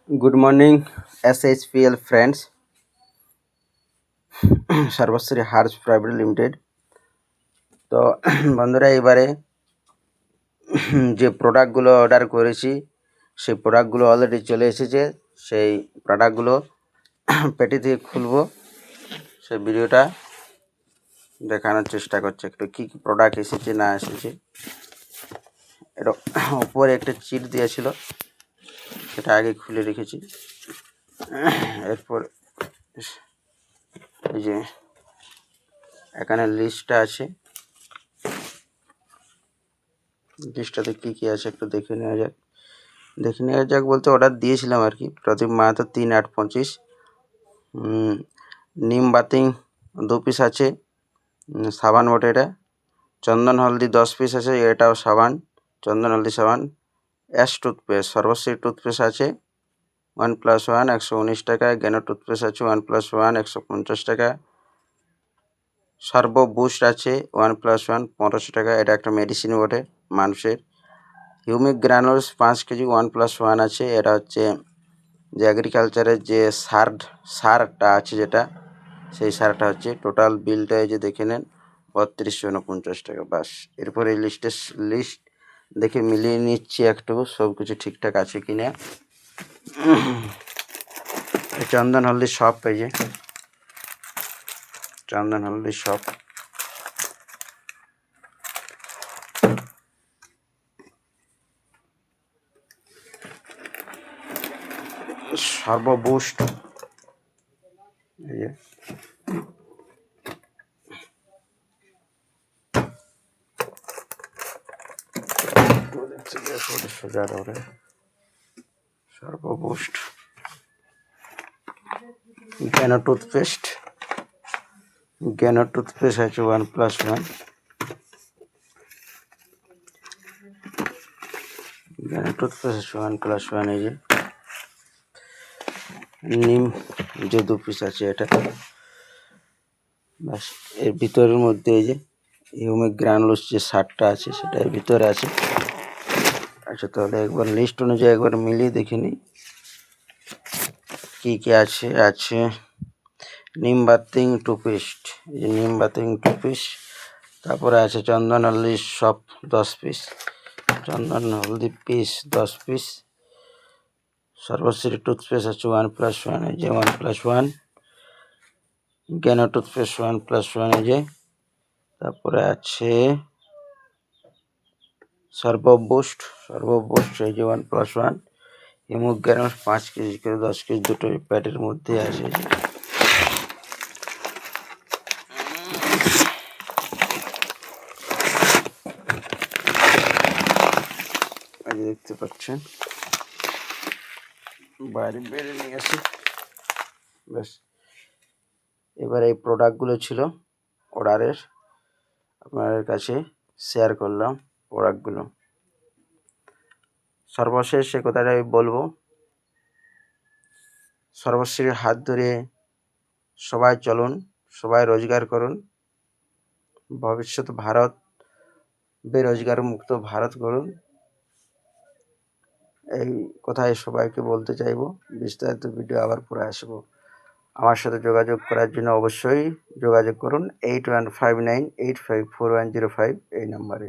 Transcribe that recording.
Good morning, SHPL friends. Sarbashree Hars private limited. তো বন্ধুরা, এবারে যে প্রোডাক্টগুলো অর্ডার করেছি সেই প্রোডাক্টগুলো অলরেডি চলে এসেছে। সেই প্রোডাক্টগুলো পেটি থেকে খুলবো, সেই ভিডিওটা দেখানোর চেষ্টা করছি একটু কী কী প্রোডাক্ট এসেছে না এসেছে। এটা উপরে একটা চিট দিয়েছিল, সেটা আগে খুলে রেখেছি। এরপর এই যে এখানে লিস্টটা আছে, লিস্টটাতে কী কী আছে একটু দেখে নেওয়া যাক বলতে অর্ডার দিয়েছিলাম আর কি। প্রদীপ মাহাতো 3-8-25। নিম বাতিং 2 পিস আছে, সাবান বটে এটা। চন্দন হলদি 10 পিস আছে, এটাও সাবান, চন্দন হলদি সাবান। অ্যাশ টুথপেস্ট, সর্বশ্রী টুথপেস্ট আছে 1+1 119 টাকা। জ্ঞান টুথপেস্ট আছে 1+1 150 টাকা। সর্ব বুস্ট আছে 1+1 1500 টাকা। এটা একটা মেডিসিন বটে মানুষের। হিউমিক গ্রানুলস 5 কেজি 1+1 আছে। এটা হচ্ছে যে এগ্রিকালচারের যে সারটা আছে যেটা, সেই সারটা হচ্ছে। টোটাল বিলটা এই যে দেখে নেন 3249 টাকা। বাস, এরপর এই লিস্ট দেখে মিলিয়ে নিচ্ছি একটু সব কিছু ঠিকঠাক আছে কিনা। চন্দন হলদি শপ, এই যে চন্দন হলদি শপ। সর্ববুস্ট, এই যে সোজা ধরে সর্ববুস্ট। জ্ঞান টুথপেস্ট আছে 1+1। জ্ঞান টুথপেস্ট আছে 1+1। এই যে নিম যে 2 পিস আছে এটা। বাস, এর ভিতরের মধ্যে এই যে হিউমিক গ্রানুলস যে সারটা আছে সেটা এর ভিতরে আছে। আচ্ছা, তাহলে একবার লিস্ট অনুযায়ী একবার মিলিয়ে দেখে নিই কী কী আছে। নিম বাতিং টুথপেস্ট, এই যে নিম বাতিং টুথপেস্ট। তারপরে আছে চন্দন হলদি সব 10 পিস, চন্দন হলদি পিস 10 পিস। সর্বশ্রী টুথপেস্ট আছে 1+1, এই যে 1+1। জ্ঞান টুথপেস্ট 1+1, এই যে। তারপরে আছে সর্ববুস্ট, এই যে 1+1। হিউমিক গ্রানুলস 5 কেজি করে 10 কেজি, দুটো প্যাডের মধ্যে আছে। দেখতে পাচ্ছেন, বাইরে বেড়ে নিয়ে আসি। ব্যাস, এবার এই প্রোডাক্টগুলো ছিল অর্ডারের, আপনাদের কাছে শেয়ার করলাম প্রোডাক্টগুলো। সর্বশেষ সে কথাটা আমি বলবো, সর্বশ্রীর হাত ধরে সবাই চলুন, সবাই রোজগার করুন, ভবিষ্যৎ ভারত বেরোজগার মুক্ত ভারত করুন। এই কথাই সবাইকে বলতে চাইবো। বিস্তারিত ভিডিও আবার পরে আসবো। আমার সাথে যোগাযোগ করার জন্য অবশ্যই যোগাযোগ করুন 8159854105 এই নম্বরে।